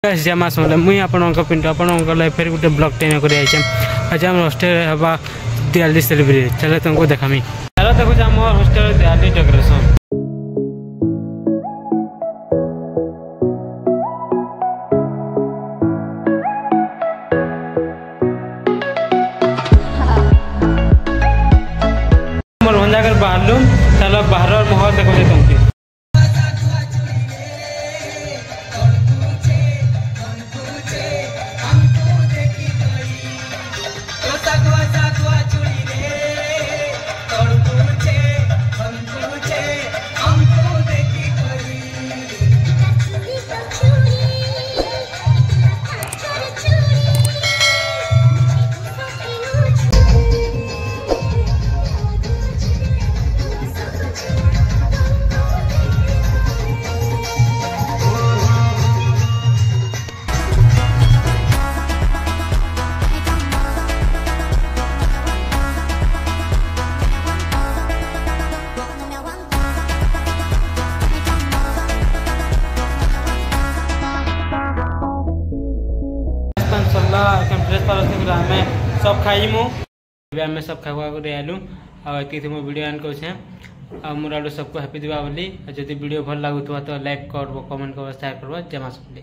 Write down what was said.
जमा समझ मुई आपण पिंटू आपण लाइफ फिर गोटे ब्लॉग टेन कर आज आम हॉस्टेल हवा दिवाली सेलिब्रेट चलो तुमको देखामी चलो देखो आम हॉस्टेल दिवाली डेकोरेशन बाहर चलो बाहर महल देखो तुमके सब खाइमु आम सब खावा आलू आती मो वीडियो आन कर मोर सबको हैप्पी दीपावली जब वीडियो भल लगुवा तो लाइक कर कमेंट कर शेयर कर जमा सब।